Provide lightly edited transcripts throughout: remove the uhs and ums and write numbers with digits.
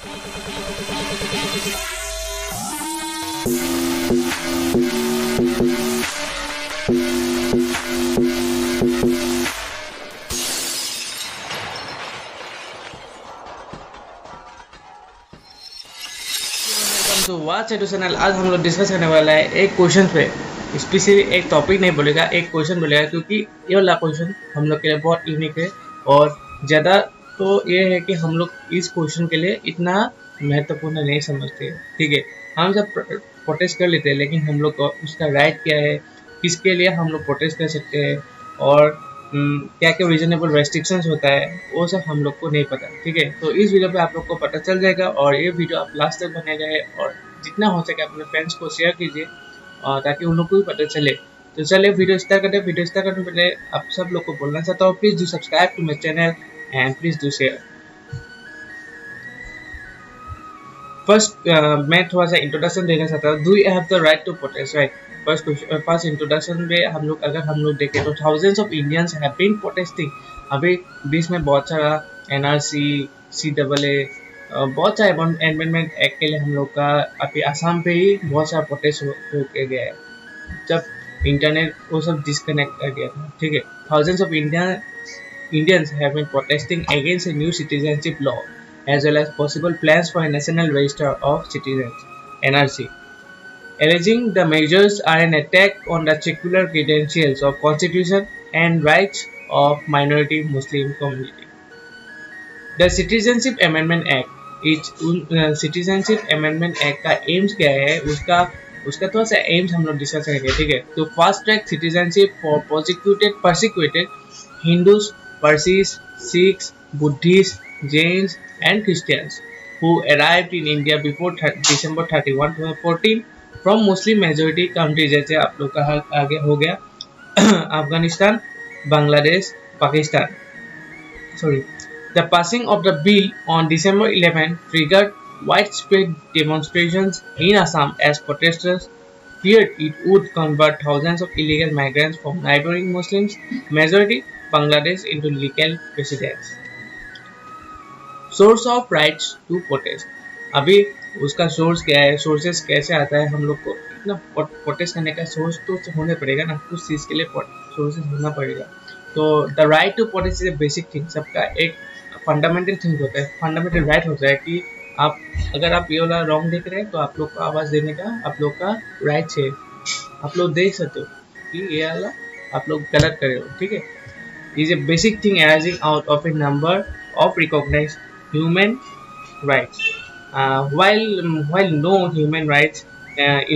तो watch educational आज हम लोग डिस्कस करने वाला है एक क्वेश्चन पे, स्पेसिफिक एक टॉपिक नहीं बोलेगा, एक क्वेश्चन बोलेगा, क्योंकि ये वाला क्वेश्चन हम लोग के लिए बहुत यूनिक है और ज़्यादा तो ये है कि हम लोग इस क्वेश्चन के लिए इतना महत्वपूर्ण नहीं समझते। ठीक है, हम सब प्रोटेस्ट कर लेते हैं, लेकिन हम लोग को उसका राइट क्या है, किसके लिए हम लोग प्रोटेस्ट कर सकते हैं और क्या क्या रीजनेबल रेस्ट्रिक्शंस होता है, वो सब हम लोग को नहीं पता। ठीक है, तो इस वीडियो पे आप लोग को पता चल जाएगा और ये वीडियो आप लास्ट तक बनेगा है और जितना हो सके अपने फ्रेंड्स को शेयर कीजिए ताकि उन लोग को भी पता चले। तो चलिए वीडियो स्टार्ट करते हैं। वीडियो स्टार्ट करने से पहले आप सब लोग को बोलना चाहता हूँ, please do subscribe to my channel and please do share. First मैं थोड़ा सा इंट्रोडक्शन देना चाहता हूँ। Do you have the right to protest, right? First introduction में हम लोग देखें तो thousands of Indians have been protesting. अभी बीच में बहुत सारा एनआरसी, CAA, बहुत सारे एनवायरमेंट एक्ट के लिए हम लोग का अभी आसाम पे ही बहुत सारा प्रोटेस्ट हो के गया है, जब इंटरनेट वो सब डिस्कनेक्ट कर गया था। ठीक है, thousands of Indians have been protesting against a new citizenship law as well as possible plans for a National Register of Citizens (NRC), alleging the measures are an attack on the secular credentials of Constitution and rights of minority Muslim community. The Citizenship Amendment Act Citizenship Amendment Act का AIIMS क्या है, उसका थोड़ा सा AIIMS हम लोग discuss करेंगे। ठीक है, तो fast track citizenship for persecuted Hindus, Parsis, Sikhs, Buddhists, Jains and Christians who arrived in India before December 31, 2014 from Muslim majority countries जैसे आप लोग का आगे हो गया Afghanistan, Bangladesh, Pakistan. The passing of the bill on December 11 triggered widespread demonstrations in Assam as protesters feared it would convert thousands of illegal migrants from neighboring Muslims majority Bangladesh into legal residents. Source of rights to protest. अभी उसका source क्या है, sources कैसे आता है, हम लोग को इतना प्रोटेस्ट करने का सोर्स तो होने पड़ेगा ना, कुछ चीज़ के लिए सोर्सेस होना पड़ेगा। तो the right to protest is a basic thing, सबका एक फंडामेंटल थिंग होता है, फंडामेंटल राइट होता है कि आप अगर आप ये वाला रॉन्ग देख रहे हैं तो आप लोग को आवाज़ देने का आप लोग का राइट है। आप लोग देख सकते हो कि ये वाला आप लोग गलत कर रहे हो। ठीक है, is a basic thing arising out of a number of recognized human rights. While no human rights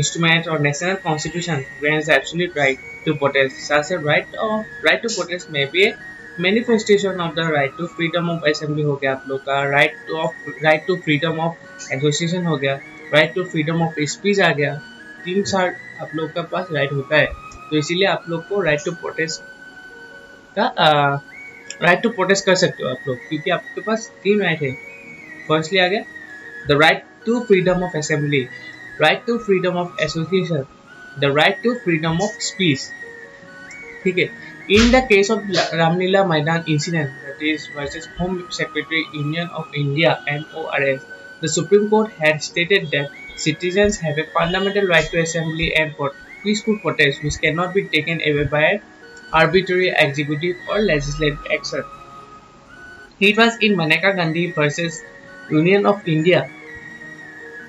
instrument or national constitution grants the absolute right to protest, such a right to protest may be a manifestation of the right to freedom of assembly हो गया आप लोग का, right to freedom of association हो गया, right to freedom of speech आ गया। 3-4 आप लोग का पास राइट होता है, तो इसीलिए आप लोग को राइट टू प्रोटेस्ट कर सकते हो आप लोग, क्योंकि आपके पास 3 राइट है। फर्स्टली आ गया the right to freedom of assembly, right to freedom of association, the right to freedom of speech. ठीक है, in the case of Ramlila Maidan incident that is versus home secretary union of India MORS, the supreme court had stated that citizens have a fundamental right to assembly and peaceful protest which cannot be taken away by arbitrary executive or legislative action. It was in Maneka Gandhi versus Union of India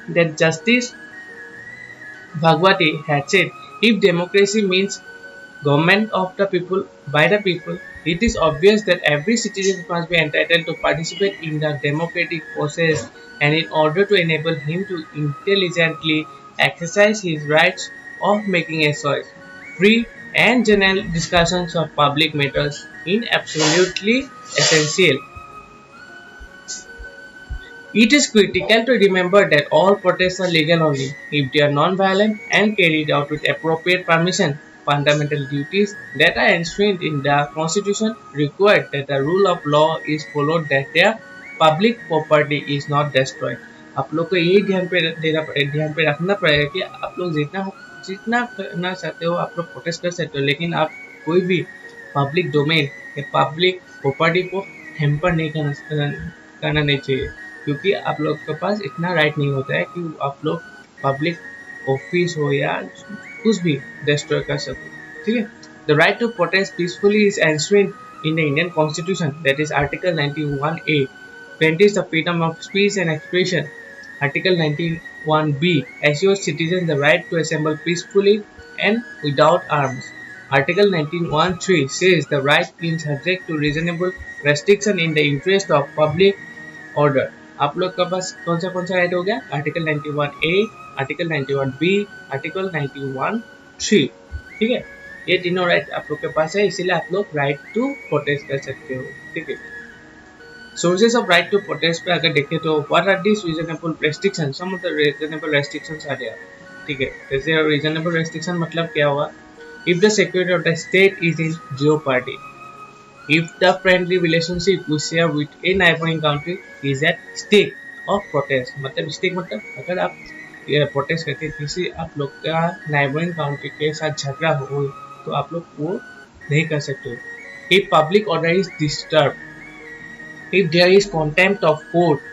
that Justice Bhagwati had said, if democracy means government of the people by the people, it is obvious that every citizen must be entitled to participate in the democratic process, and in order to enable him to intelligently exercise his rights of making a choice, free and general discussions of public matters is absolutely essential. It is critical to remember that all protests are legal only if they are non-violent and carried out with appropriate permission. Fundamental duties that are enshrined in the Constitution require that the rule of law is followed, that their public property is not destroyed. आप लोग को यही ध्यान पे रखना पड़ेगा कि आप लोग जितना करना चाहते हो आप लोग प्रोटेस्ट कर सकते हो, लेकिन आप कोई भी पब्लिक डोमेन या पब्लिक प्रॉपर्टी को हैम्पर नहीं करना नहीं चाहिए। क्योंकि आप लोग के पास इतना राइट नहीं होता है कि आप लोग पब्लिक ऑफिस हो या कुछ भी डिस्ट्रॉय कर सको, ठीक है। The right to protest peacefully is ensured in the Indian Constitution, that is Article 91A, guarantees the freedom of speech and expression. Article 91B assures citizens the right to assemble peacefully and without arms. Article 91(3) says the right is subject to reasonable restriction in the interest of public order. आप लोग का पास कौन सा right हो गया? Article 91A, article 91B, article 91(3), ठीक है। ये तीनों राइट आप लोग के पास है, इसीलिए आप लोग राइट टू प्रोटेस्ट कर सकते हो, ठीक है। Sources of right to protest पे अगर देखें तो what are this reasonable restrictions, some of the reasonable restrictions are there, ठीक है। जैसे रीजनेबल रेस्ट्रिक्शन मतलब क्या हुआ? If the security of the state is in jeopardy, if the friendly relationship we share with a neighboring country is at stake of protest, मतलब stake मतलब अगर आप प्रोटेस्ट करके किसी आप लोग का नाइबरिंग काउंट्री के साथ झगड़ा हो तो आप लोग वो नहीं कर सकते हो। If public order is disturbed, if there is contempt of court,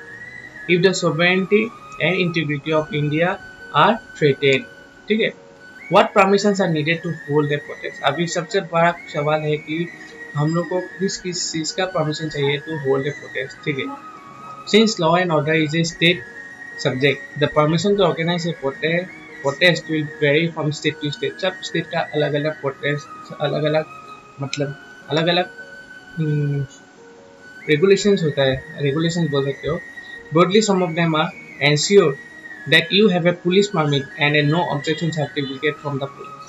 if the sovereignty and integrity of India are threatened, ठीक है। What permissions are needed to hold a protest? अभी सबसे बड़ा सवाल है कि हम लोग को किस चीज का परमिशन चाहिए टू होल्ड ए प्रोटेस्ट, ठीक है। Since law and order is a state subject, the permission to organize a protest will vary from state to state. सब स्टेट का अलग अलग प्रोटेस्ट, अलग अलग मतलब अलग अलग regulations होता है, regulations बोल सकते हो। Broadly, some of them are ensure that you have a police permit and a no objection certificate from the police.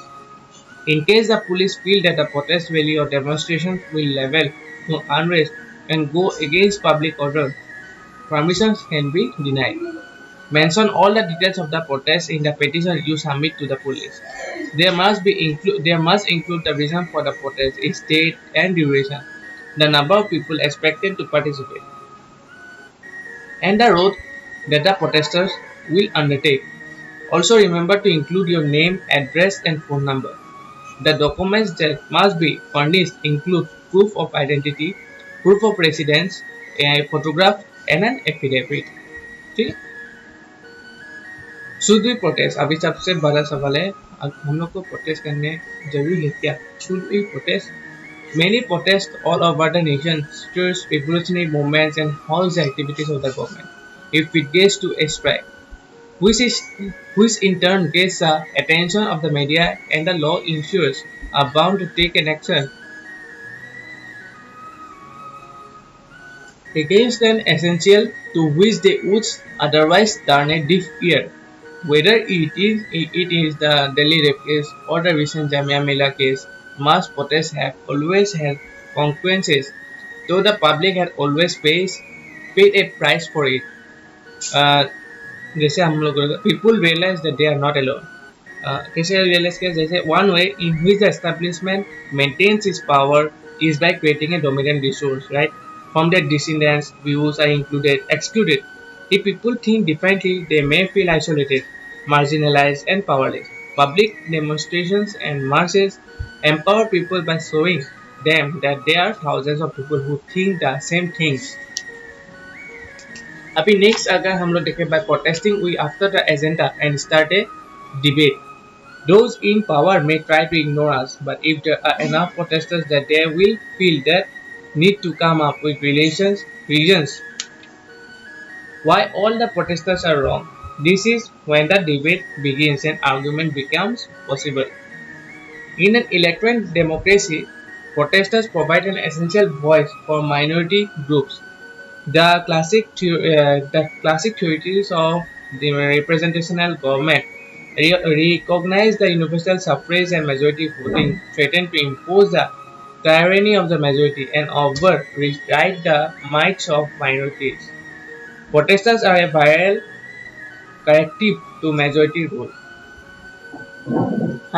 In case the police feel that the protest rally or demonstration will level to unrest and go against public order, permissions can be denied. Mention all the details of the protest in the petition you submit to the police. There must include the reason for the protest, its date and duration, the number of people expected to participate, and the route that the protesters will undertake. Also remember to include your name, address and phone number. The documents that must be furnished include proof of identity, proof of residence, a photograph and an affidavit. ठीक, should we protest? अभी सबसे बड़ा सवाल है, हम लोग को protest करने जरूरी है क्या? Should we protest? Many protests all over the nation stirs revolutionary movements and halts the activities of the government if it gets to a strike, which in turn gets the attention of the media, and the law enforcers are bound to take an action against an essential to which they would otherwise turn a deaf ear. Whether it is the Delhi rape case or the recent Jamia Millia case, mass protests have always had consequences, though the public had always paid a price for it. जैसे हम लोग people realize that they are not alone. कैसे realize किया? जैसे one way in which the establishment maintains its power is by creating a dominant resource, right? From their descendants, views are excluded. If people think differently, they may feel isolated, marginalized, and powerless. Public demonstrations and marches empower people by showing them that there are thousands of people who think the same things. अभी next अगर हम लोग देखें, by protesting we after the agenda and start a debate. Those in power may try to ignore us, but if there are enough protesters that they will feel that need to come up with reasons why all the protesters are wrong. This is when the debate begins and argument becomes possible. In an electoral democracy, protesters provide an essential voice for minority groups. The classic theories of the representational government recognize the universal suffrage and majority voting, threaten to impose the tyranny of the majority and override the might of minorities. Protesters are a viral corrective to majority rule.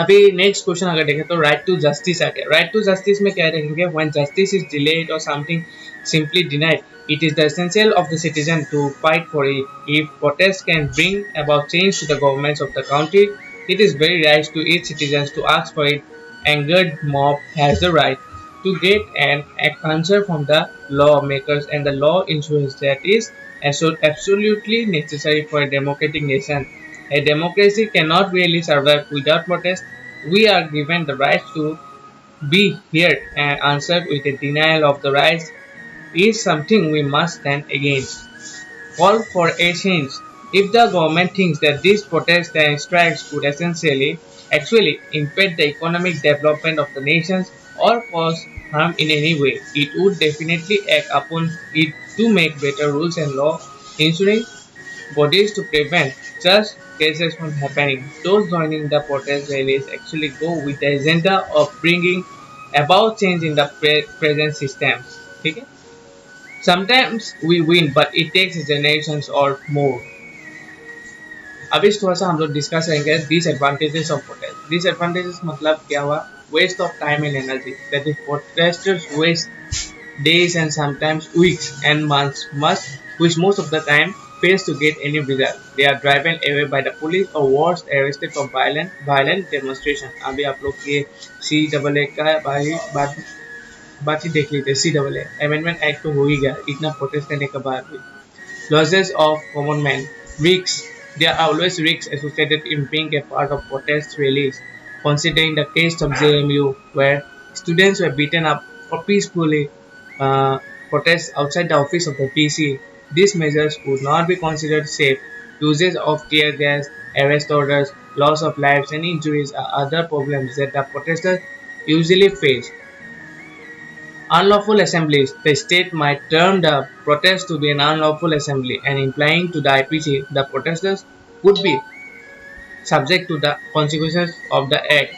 अभी next question अगर देखें तो right to justice आ गया। Right to justice में क्या देखेंगे? When justice is delayed और something simply denied, it is the essential of the citizen to fight for it. If protest can bring about change to the governments of the country, it is very right to each citizens to ask for it. Angered mob has the right to get an answer from the lawmakers, and the law ensures that is absolutely necessary for a democratic nation. A democracy cannot really survive without protest. We are given the right to be heard and answered with a denial of the rights is something we must stand against. Call for a change. If the government thinks that these protests and strikes could actually impede the economic development of the nations or cause harm in any way, it would definitely act upon it to make better rules and law, ensuring bodies to prevent such cases from happening. Those joining the protest rallies actually go with the agenda of bringing about change in the present system. Okay? Sometimes we win, but it takes generations or more. अब इस थोड़ा सा हम लोग discuss करेंगे disadvantages of protest. Disadvantages मतलब क्या हुआ? Waste of time and energy. That is protesters waste days and sometimes weeks and months which most of the time fails to get any result. They are driven away by the police or worse arrested for violent demonstration. अभी आप लोग ये CAA का बात ही देख लीजिए. CAA amendment act तो हो ही गया इतना प्रोटेस्ट करने के बाद भी. Losses of common man. Risks. There are always risks associated in being a part of protest rallies. Considering the case of JMU, where students were beaten up for peacefully protests outside the office of the PC, these measures would not be considered safe. Uses of tear gas, arrest orders, loss of lives and injuries are other problems that the protesters usually face. Unlawful assemblies. The state might term the protest to be an unlawful assembly and implying to the IPC the protesters would be subject to the consequences of the act.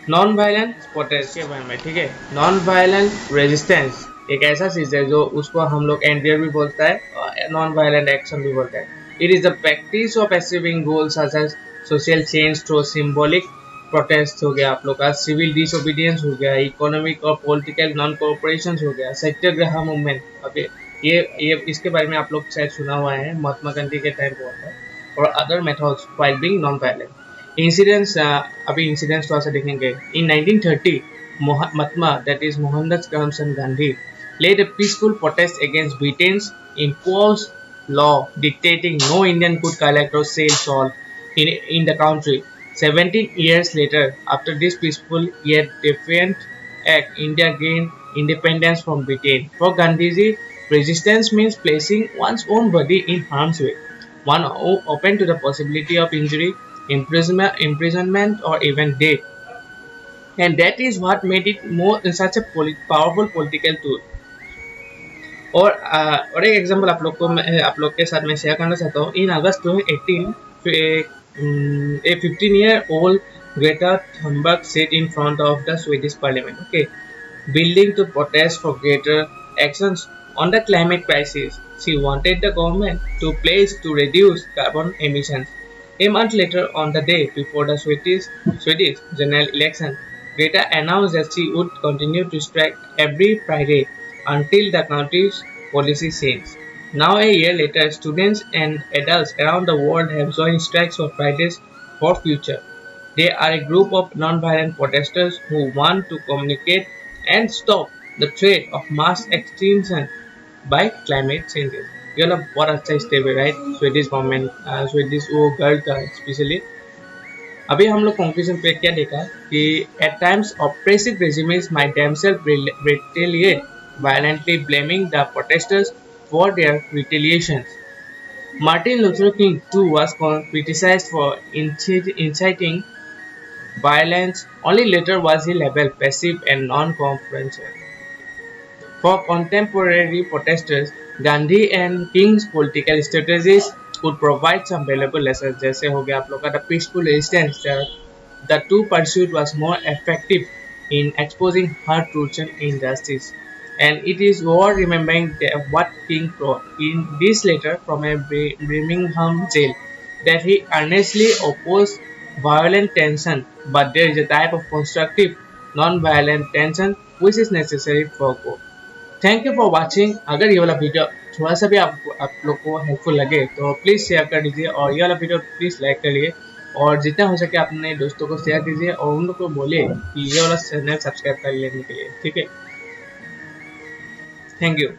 Non-violent protest के बारे में ठीक है. Non-violent resistance एक ऐसा चीज है जो उसको हम लोग NVR भी बोलता है और non-violent action भी बोलता है. It is the practice of achieving goals such as social change through symbolic protest हो गया, आप लोग का सिविल डिसोबीडियंस हो गया, इकोनॉमिक और पॉलिटिकल नॉन कोऑपरेशन हो गया, सत्याग्रह मूवमेंट. अभी ये इसके बारे में आप लोग शायद सुना हुआ है, महात्मा गांधी के टाइम पे होता है. और other methods while being non violent incidents. अभी इंसिडेंट्स थोड़ा सा देखेंगे. In 1930 Mahatma that is Mohandas Karamchand Gandhi led a peaceful protest against Britain's imposed law dictating no Indian could collect or sell salt in the country. 17 years later, after this peaceful yet defiant act, India gained independence from Britain. For Gandhiji, resistance means placing one's own body in harm's way, one open to the possibility of injury, imprisonment or even death. And that is what made it such a powerful political tool. और एक example आप लोग के साथ मैं share करना चाहता हूँ. इन अगस्त 2018 a 15-year-old Greta Thunberg sat in front of the Swedish parliament, building to protest for greater actions on the climate crisis. She wanted the government to pledge to reduce carbon emissions. A month later, on the day before the Swedish general election, Greta announced that she would continue to strike every Friday until the country's policy changed. Now a year later, students and adults around the world have joined strikes for Fridays for Future. They are a group of non-violent protesters who want to communicate and stop the threat of mass extinction by climate changes. ये वाला बहुत अच्छा step है, right? Swedish government, Swedish वो girl का specially. अभी हम लोग कंक्लूजन पे क्या देखा कि at times oppressive regimes might themselves retaliate, violently blaming the protesters for their retaliations. Martin Luther King too was criticized for inciting violence. Only later was he labeled passive and non-confrontational. For contemporary protesters, Gandhi and King's political strategies could provide some valuable lessons. जैसे हो गया आप लोग का the peaceful resistance. The two pursuit was more effective in exposing hard truths and injustice. And it is worth remembering what King wrote in this letter from a Birmingham jail, that he earnestly opposed violent tension, but there is a type of constructive, non-violent tension which is necessary for growth. Thank you for watching. अगर ये वाला video थोड़ा सा भी आप लोग को helpful लगे तो प्लीज़ शेयर कर दीजिए और ये वाला वीडियो प्लीज़ लाइक करिए और जितना हो सके अपने दोस्तों को शेयर कीजिए और उन लोग को बोलिए कि ये वाला चैनल सब्सक्राइब कर लेने के लिए. ठीक है. Thank you.